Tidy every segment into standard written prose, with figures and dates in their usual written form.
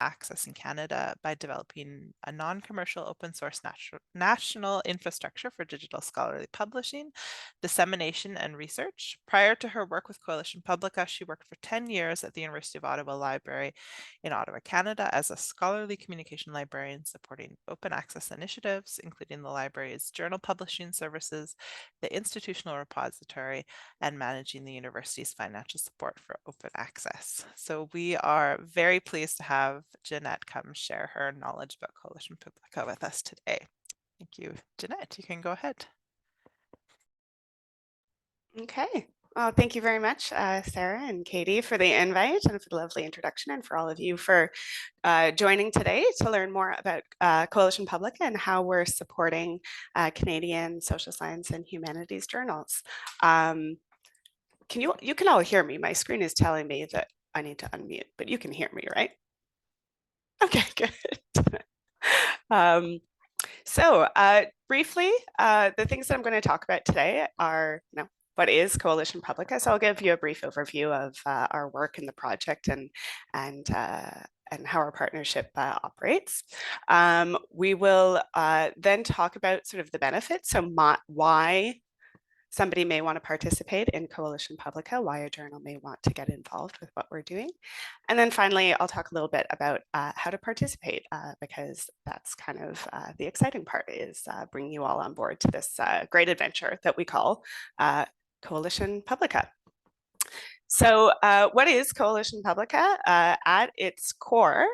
access in Canada by developing a non-commercial open source national infrastructure for digital scholarly publishing, dissemination, and research. Prior to her work with Coalition Publica, she worked for 10 years at the University of Ottawa Library in Ottawa, Canada, as a scholarly communication librarian supporting open access initiatives, including the library's journal publishing services, the institutional repository, and managing the university's financial support for open access. So we are very pleased to have Jeanette come share her knowledge about Coalition Publica with us today. Thank you, Jeanette. You can go ahead. Okay. Well, thank you very much, Sarah and Katie, for the invite and for the lovely introduction, and for all of you for joining today to learn more about Coalition Publica and how we're supporting Canadian social science and humanities journals. You can all hear me. My screen is telling me that I need to unmute, but you can hear me, right? Okay, good. Briefly, the things that I'm going to talk about today are, what is Coalition Publica? So I'll give you a brief overview of our work in the project and how our partnership operates. We will then talk about sort of the benefits, so why somebody may want to participate in Coalition Publica, why a journal may want to get involved with what we're doing. And then finally, I'll talk a little bit about how to participate, because that's kind of the exciting part, is bringing you all on board to this great adventure that we call Coalition Publica. So what is Coalition Publica? At its core,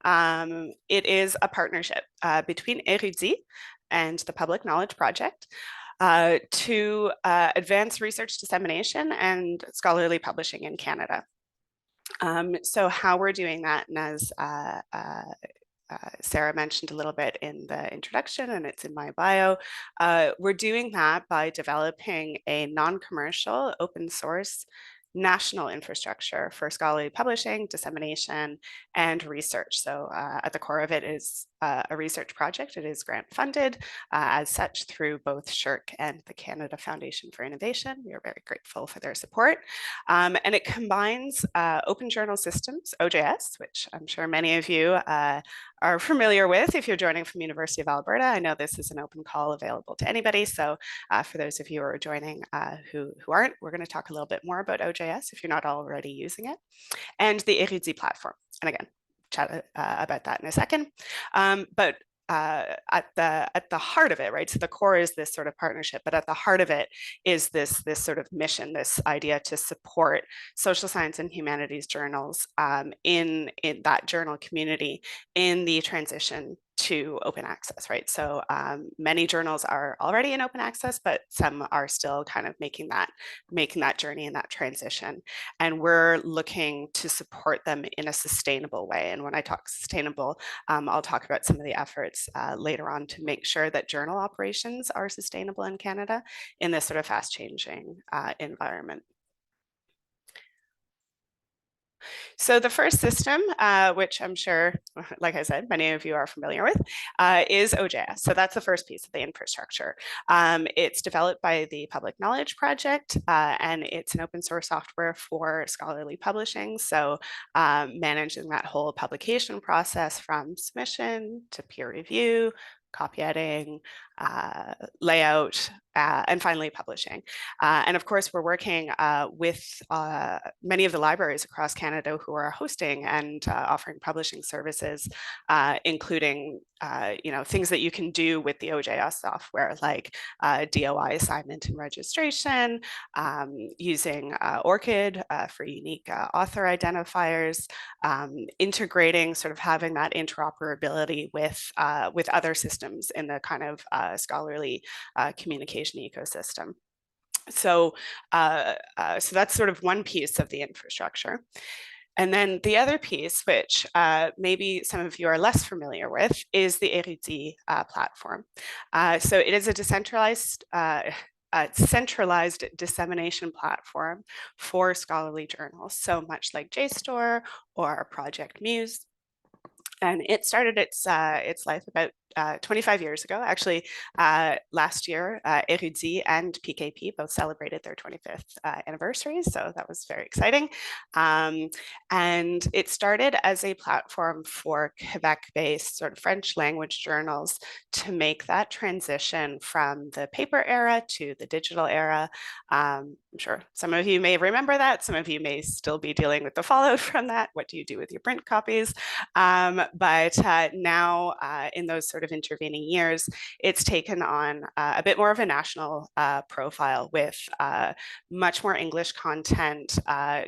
it is a partnership between Érudit and the Public Knowledge Project to advance research dissemination and scholarly publishing in Canada. So how we're doing that, and as Sarah mentioned a little bit in the introduction, and it's in my bio, we're doing that by developing a non-commercial open source national infrastructure for scholarly publishing, dissemination, and research. So at the core of it is a research project. It is grant funded as such through both SSHRC and the Canada Foundation for Innovation. We are very grateful for their support. And it combines open journal systems, OJS, which I'm sure many of you are familiar with if you're joining from University of Alberta. I know this is an open call available to anybody. So for those of you who are joining who aren't, we're going to talk a little bit more about OJS if you're not already using it, and the Érudit platform. And again, chat about that in a second. But at the heart of it, right? So the core is this sort of partnership, but at the heart of it is this sort of mission, this idea to support social science and humanities journals in that journal community in the transition to open access, right? So many journals are already in open access, but some are still kind of making that journey and that transition. And we're looking to support them in a sustainable way. And when I talk sustainable, I'll talk about some of the efforts later on to make sure that journal operations are sustainable in Canada in this sort of fast changing environment. So the first system, which I'm sure, like I said, many of you are familiar with, is OJS. So that's the first piece of the infrastructure. It's developed by the Public Knowledge Project, and it's an open source software for scholarly publishing. So managing that whole publication process from submission to peer review, copy editing, layout, and finally publishing. And of course, we're working with many of the libraries across Canada who are hosting and offering publishing services, including things that you can do with the OJS software, like DOI assignment and registration, using ORCID for unique author identifiers, integrating, sort of having that interoperability with other systems in the kind of scholarly communication ecosystem. So that's sort of one piece of the infrastructure. And then the other piece, which maybe some of you are less familiar with, is the Érudit platform. So it is a centralized dissemination platform for scholarly journals, so much like JSTOR or Project Muse. And it started its life about 25 years ago. Actually, last year, Érudit and PKP both celebrated their 25th anniversaries, so that was very exciting. And it started as a platform for Quebec-based sort of French language journals to make that transition from the paper era to the digital era. I'm sure some of you may remember that. Some of you may still be dealing with the fallout from that. What do you do with your print copies? But now in those sort of intervening years, it's taken on a bit more of a national profile with much more English content,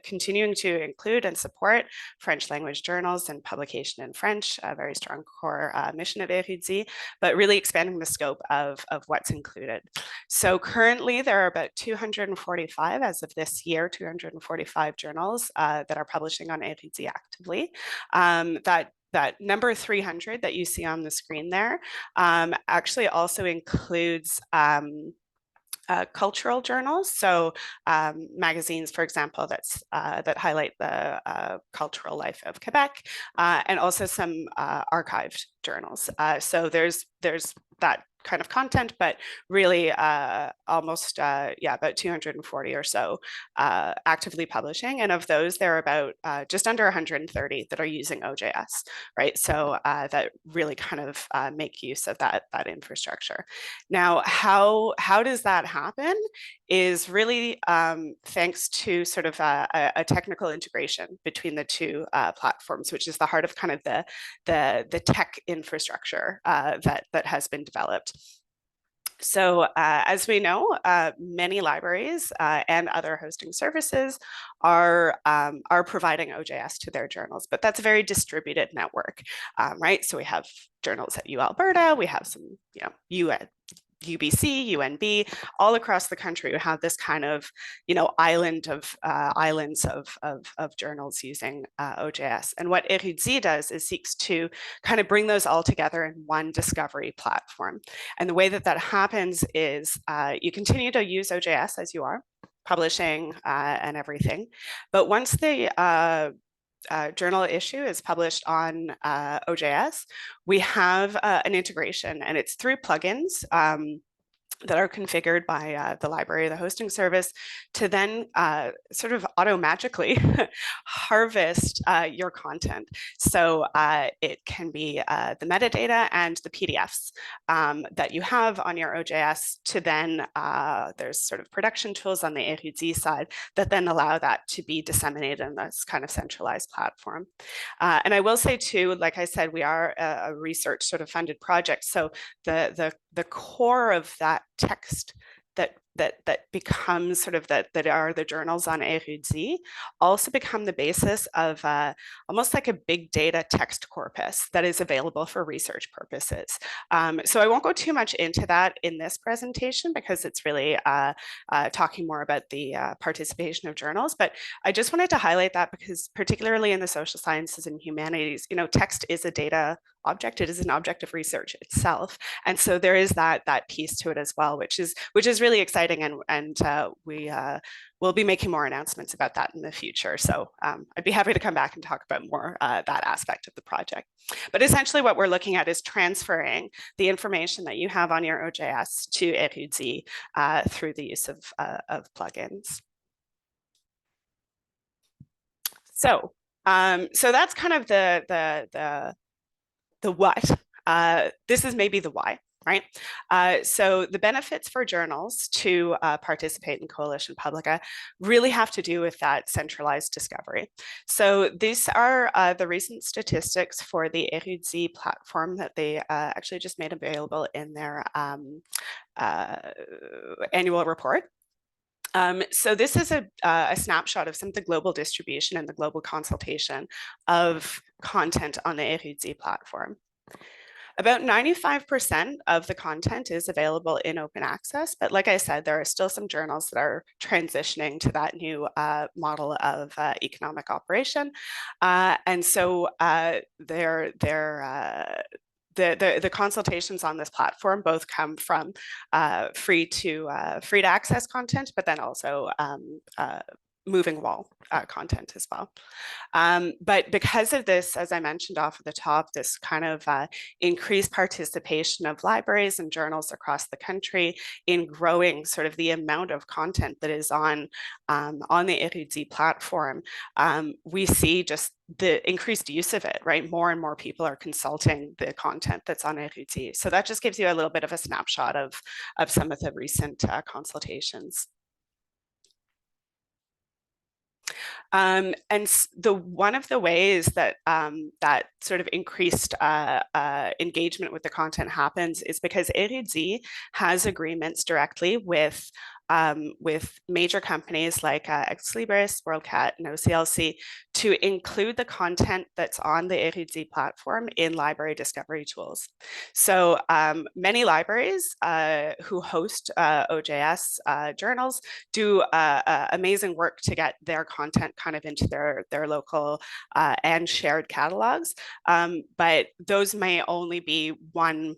continuing to include and support French language journals and publication in French, a very strong core mission of Érudit, but really expanding the scope of what's included. So currently there are about 245 as of this year, 245 journals that are publishing on Érudit actively. That number 300 that you see on the screen there actually also includes cultural journals, so magazines, for example, that highlight the cultural life of Quebec, and also some archived journals. So there's that kind of content, but really almost, about 240 or so actively publishing. And of those, there are about just under 130 that are using OJS, right? So that really kind of make use of that infrastructure. Now, how does that happen is really thanks to sort of a technical integration between the two platforms, which is the heart of kind of the tech infrastructure that has been developed. So as we know, many libraries and other hosting services are providing OJS to their journals, but that's a very distributed network, right? So we have journals at UAL Alberta, we have some, UBC, UNB, all across the country. We have this kind of, islands of journals using OJS. And what Érudit does is seeks to kind of bring those all together in one discovery platform. And the way that happens is you continue to use OJS as you are, publishing and everything. But once the journal issue is published on OJS, we have an integration, and it's through plugins that are configured by the library, the hosting service, to then sort of auto-magically harvest your content. So it can be the metadata and the PDFs that you have on your OJS to then, there's sort of production tools on the Érudit side that then allow that to be disseminated in this kind of centralized platform. And I will say too, like I said, we are a research sort of funded project. So the core of that text that becomes sort of that are the journals on Érudit also become the basis of almost like a big data text corpus that is available for research purposes. So I won't go too much into that in this presentation because it's really talking more about the participation of journals, but I just wanted to highlight that because particularly in the social sciences and humanities, text is a data object. It is an object of research itself. And so there is that piece to it as well, which is really exciting. And we will be making more announcements about that in the future. So I'd be happy to come back and talk about more that aspect of the project. But essentially what we're looking at is transferring the information that you have on your OJS to Érudit through the use of plugins. So that's kind of the what. This is maybe the why, right? So the benefits for journals to participate in Coalition Publica really have to do with that centralized discovery. So these are the recent statistics for the Érudit platform that they actually just made available in their annual report. So this is a snapshot of some of the global distribution and the global consultation of content on the Érudit platform. About 95% of the content is available in open access, but like I said, there are still some journals that are transitioning to that new model of economic operation. And so the consultations on this platform both come from free to access content, but then also moving wall content as well. But because of this, as I mentioned off of the top, this kind of increased participation of libraries and journals across the country in growing sort of the amount of content that is on the Érudit platform, we see just the increased use of it, right? More and more people are consulting the content that's on Érudit. So that just gives you a little bit of a snapshot of some of the recent consultations. And one of the ways that that sort of increased engagement with the content happens is because Érudit has agreements directly with major companies like Ex Libris, WorldCat, and OCLC to include the content that's on the Érudit platform in library discovery tools. So many libraries who host OJS journals do amazing work to get their content kind of into their local and shared catalogs, but those may only be one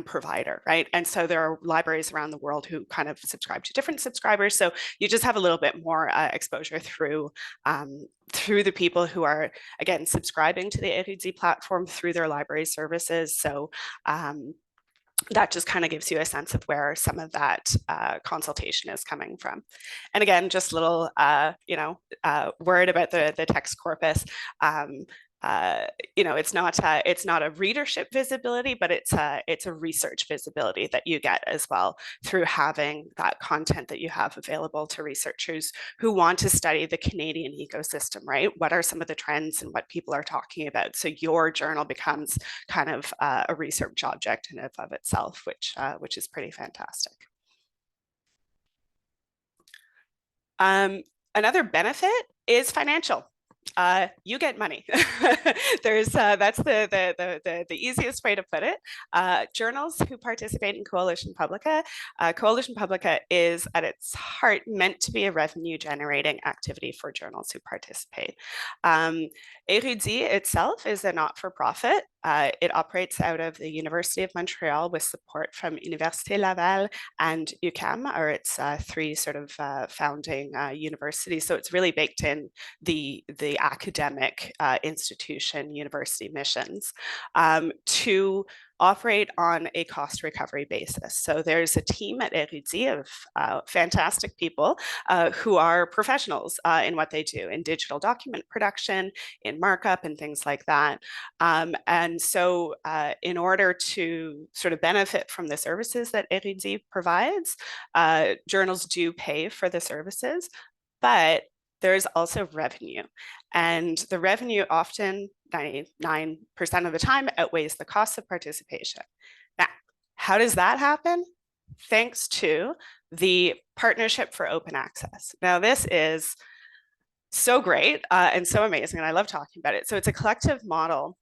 provider, right? And so there are libraries around the world who kind of subscribe to different subscribers. So you just have a little bit more exposure through the people who are, again, subscribing to the Érudit platform through their library services. So that just kind of gives you a sense of where some of that consultation is coming from. And again, just a little, word about the text corpus. It's not a readership visibility, but it's a research visibility that you get as well through having that content that you have available to researchers who want to study the Canadian ecosystem, right? What are some of the trends and what people are talking about? So your journal becomes kind of a research object in and of itself, which is pretty fantastic. Another benefit is financial. You get money. That's the easiest way to put it. Journals who participate in Coalition Publica, Coalition Publica is at its heart meant to be a revenue generating activity for journals who participate. Érudit itself is a not-for-profit. It operates out of the University of Montreal with support from Université Laval and UQAM, or its three sort of founding universities. So it's really baked in the academic institution university missions to operate on a cost recovery basis. So there's a team at Érudit of fantastic people who are professionals in what they do in digital document production, in markup and things like that. And so in order to sort of benefit from the services that Érudit provides, journals do pay for the services, but there's also revenue. And the revenue often, 99% of the time, outweighs the cost of participation. Now, how does that happen? Thanks to the Partnership for Open Access. Now, this is so great and so amazing, and I love talking about it. So it's a collective model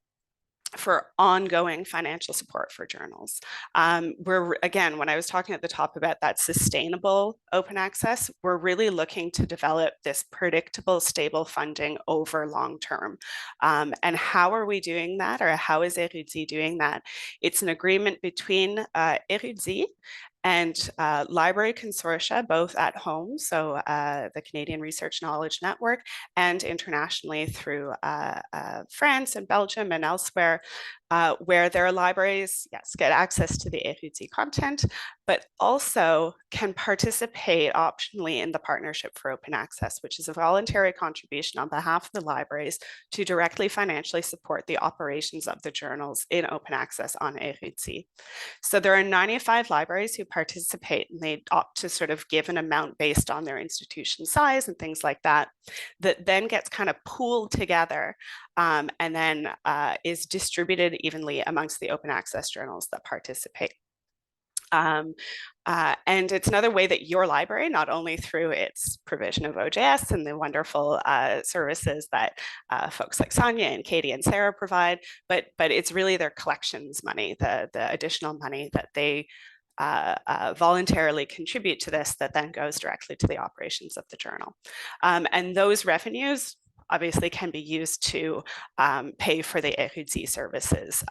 for ongoing financial support for journals. Again, when I was talking at the top about that sustainable open access, we're really looking to develop this predictable, stable funding over long term. And how are we doing that, or how is Érudit doing that? It's an agreement between Érudit and library consortia, both at home, so the Canadian Research Knowledge Network, and internationally through France and Belgium and elsewhere, where their libraries, yes, get access to the Érudit content, but also can participate optionally in the Partnership for Open Access, which is a voluntary contribution on behalf of the libraries to directly financially support the operations of the journals in open access on Érudit. So there are 95 libraries who participate, and they opt to sort of give an amount based on their institution size and things like that, that then gets kind of pooled together and then is distributed evenly amongst the open access journals that participate. And it's another way that your library, not only through its provision of OJS and the wonderful services that folks like Sonia and Katie and Sarah provide, but it's really their collections money, the additional money that they voluntarily contribute to this that then goes directly to the operations of the journal. And those revenues obviously can be used to pay for the Érudit services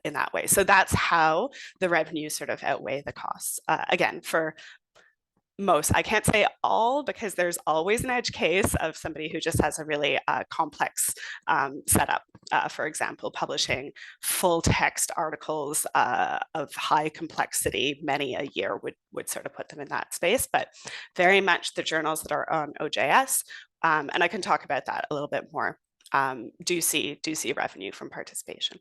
in that way. So that's how the revenues sort of outweigh the costs. Again, for most. I can't say all because there's always an edge case of somebody who just has a really complex setup. For example, publishing full text articles of high complexity, many a year would sort of put them in that space, but very much the journals that are on OJS, and I can talk about that a little bit more, do see revenue from participation.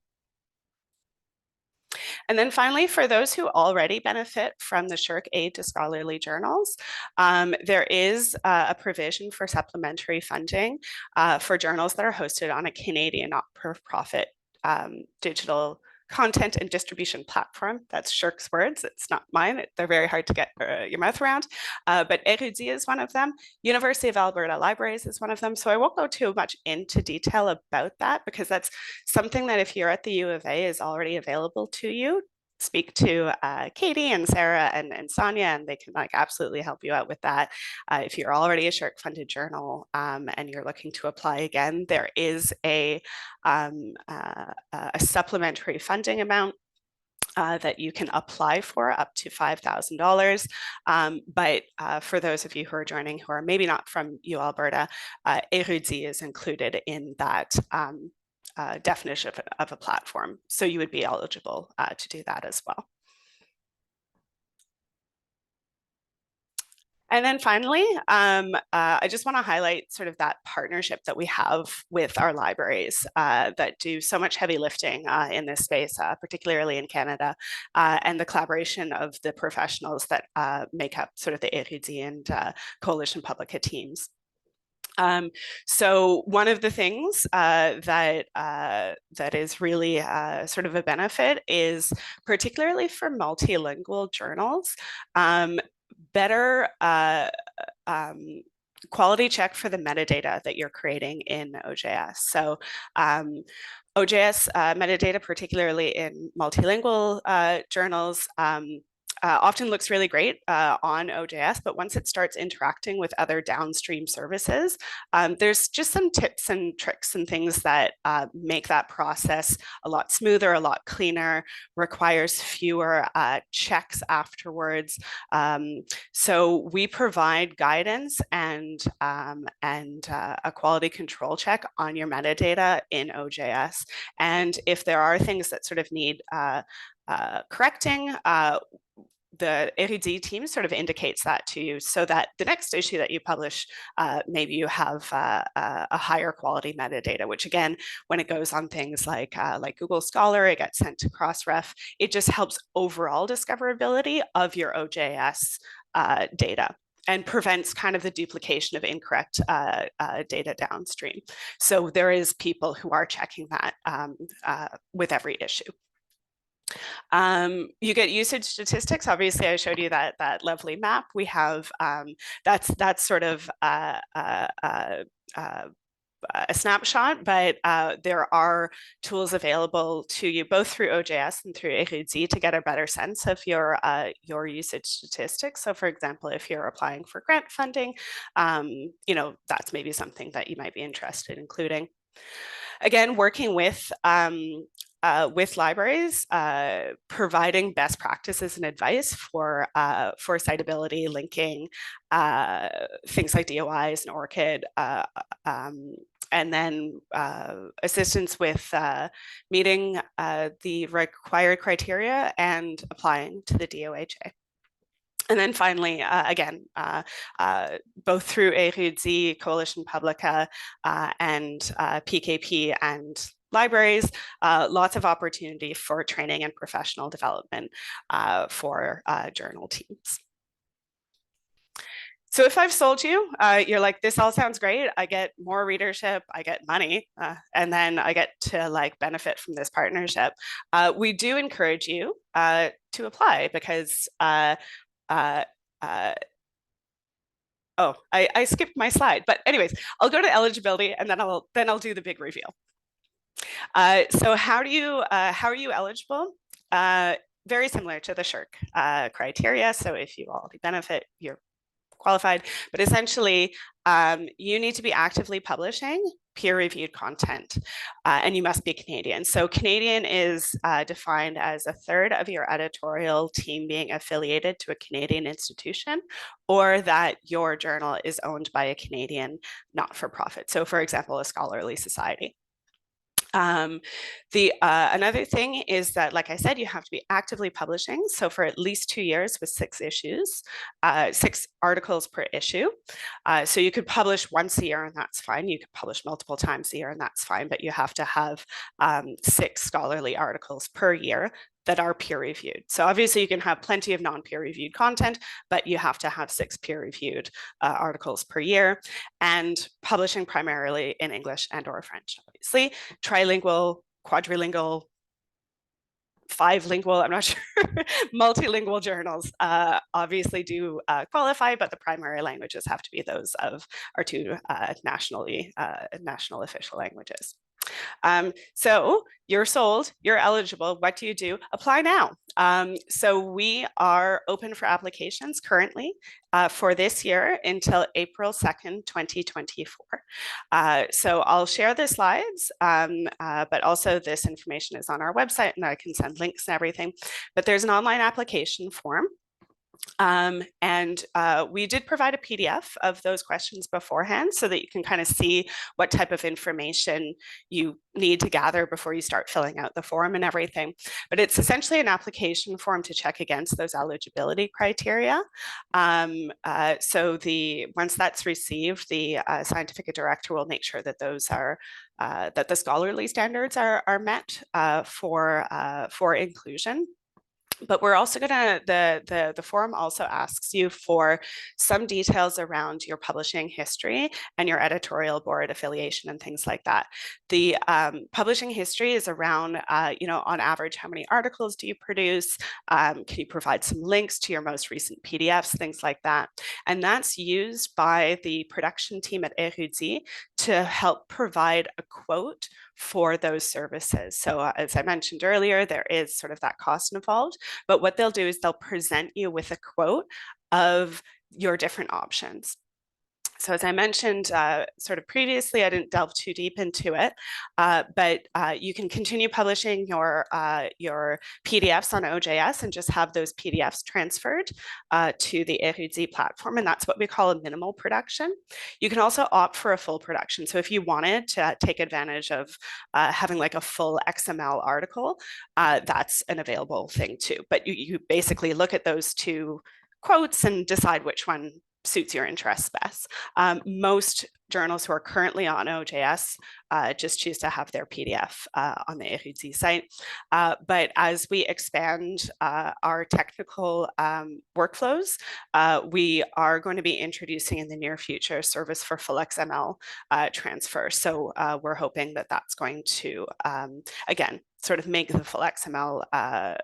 And then finally, for those who already benefit from the SSHRC Aid to Scholarly Journals, there is a provision for supplementary funding for journals that are hosted on a Canadian not-for-profit digital content and distribution platform. That's SSHRC's words, it's not mine. They're very hard to get your mouth around, but Érudit is one of them. University of Alberta Libraries is one of them. So I won't go too much into detail about that because that's something that if you're at the U of A is already available to you. Speak to Katie and Sarah and Sonia, and they can like absolutely help you out with that. If you're already a SSHRC funded journal and you're looking to apply again, there is a supplementary funding amount that you can apply for up to $5,000. But for those of you who are joining who are maybe not from UAL Alberta, Érudit is included in that definition of a platform. So you would be eligible to do that as well. And then finally, I just want to highlight sort of that partnership that we have with our libraries that do so much heavy lifting in this space, particularly in Canada, and the collaboration of the professionals that make up sort of the Érudit and Coalition Publica teams. So one of the things that is really sort of a benefit is particularly for multilingual journals, better quality check for the metadata that you're creating in OJS. So OJS metadata, particularly in multilingual journals, often looks really great on OJS, but once it starts interacting with other downstream services, there's just some tips and tricks and things that make that process a lot smoother, a lot cleaner, requires fewer checks afterwards. So we provide guidance and a quality control check on your metadata in OJS. And if there are things that sort of need correcting, the Érudit team sort of indicates that to you so that the next issue that you publish, maybe you have a higher quality metadata, which again, when it goes on things like Google Scholar, it gets sent to Crossref, it just helps overall discoverability of your OJS data and prevents kind of the duplication of incorrect data downstream. So there is people who are checking that with every issue. You get usage statistics. Obviously, I showed you that lovely map. We have that's sort of a snapshot, but there are tools available to you both through OJS and through Érudit to get a better sense of your usage statistics. So, for example, if you're applying for grant funding, you know, that's maybe something that you might be interested in including. Again, working with libraries, providing best practices and advice for citability, linking, things like DOIs and ORCID, and then assistance with meeting the required criteria and applying to the DOHA. And then finally, again, both through Érudit, Coalition Publica, and PKP and libraries, lots of opportunity for training and professional development for journal teams. So if I've sold you, you're like, this all sounds great. I get more readership, I get money, and then I get to like benefit from this partnership. We do encourage you to apply because oh, I skipped my slide, but anyways, I'll go to eligibility and then I'll do the big reveal. So how are you eligible? Very similar to the SSHRC criteria. So if you already benefit, you're qualified, but essentially you need to be actively publishing peer-reviewed content, and you must be Canadian. So Canadian is defined as a third of your editorial team being affiliated to a Canadian institution, or that your journal is owned by a Canadian not-for-profit. So for example, a scholarly society. Another thing is that, like I said, you have to be actively publishing. So for at least 2 years with 6 issues, 6 articles per issue. So you could publish once a year and that's fine. You could publish multiple times a year and that's fine, but you have to have 6 scholarly articles per year that are peer-reviewed. So obviously you can have plenty of non-peer-reviewed content, but you have to have 6 peer-reviewed articles per year, and publishing primarily in English and or French, obviously. Trilingual, quadrilingual, 5-lingual, I'm not sure, multilingual journals obviously do qualify, but the primary languages have to be those of our 2 national official languages. So you're sold, you're eligible. What do you do? Apply now. So we are open for applications currently for this year until April 2nd, 2024. So I'll share the slides, but also this information is on our website and I can send links and everything. But there's an online application form. We did provide a PDF of those questions beforehand so that you can kind of see what type of information you need to gather before you start filling out the form and everything. But it's essentially an application form to check against those eligibility criteria. Once that's received, the scientific director will make sure that those are that the scholarly standards are met for inclusion. But we're also gonna, the forum also asks you for some details around your publishing history and your editorial board affiliation and things like that. The publishing history is around, on average, how many articles do you produce? Can you provide some links to your most recent PDFs, things like that? And that's used by the production team at Érudit to help provide a quote for those services. So as I mentioned earlier, there is sort of that cost involved, but what they'll do is they'll present you with a quote of your different options. So as I mentioned sort of previously, I didn't delve too deep into it, but you can continue publishing your PDFs on OJS and just have those PDFs transferred to the Érudit platform, and that's what we call a minimal production. You can also opt for a full production. So if you wanted to take advantage of having like a full XML article, that's an available thing too. But you basically look at those 2 quotes and decide which one suits your interests best. Most journals who are currently on OJS just choose to have their PDF on the Érudit site. But as we expand our technical workflows, we are going to be introducing in the near future service for full XML transfer. So we're hoping that that's going to, again, sort of make the full XML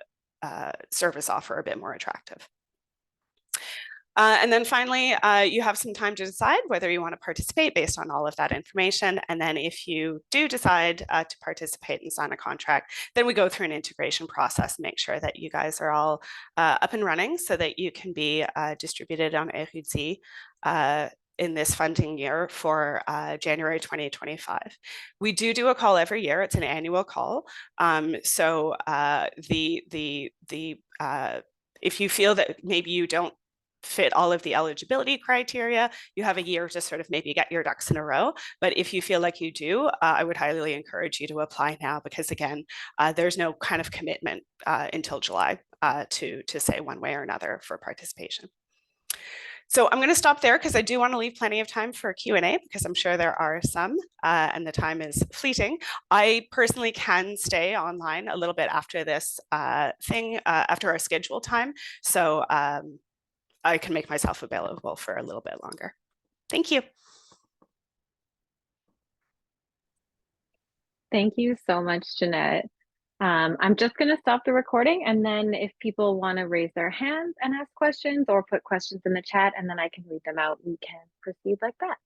service offer a bit more attractive. And then finally, you have some time to decide whether you want to participate based on all of that information. And then if you do decide to participate and sign a contract, then we go through an integration process and make sure that you guys are all up and running so that you can be distributed on Érudit in this funding year for January 2025. We do a call every year. It's an annual call. If you feel that maybe you don't fit all of the eligibility criteria, you have a year to sort of maybe get your ducks in a row. But if you feel like you do, I would highly encourage you to apply now, because again, there's no kind of commitment until July to say one way or another for participation. So I'm going to stop there because I do want to leave plenty of time for Q&A, because I'm sure there are some and the time is fleeting. I personally can stay online a little bit after this after our scheduled time. So I can make myself available for a little bit longer. Thank you. Thank you so much, Jeanette. I'm just going to stop the recording, and then if people want to raise their hands and ask questions or put questions in the chat, and then I can read them out, we can proceed like that.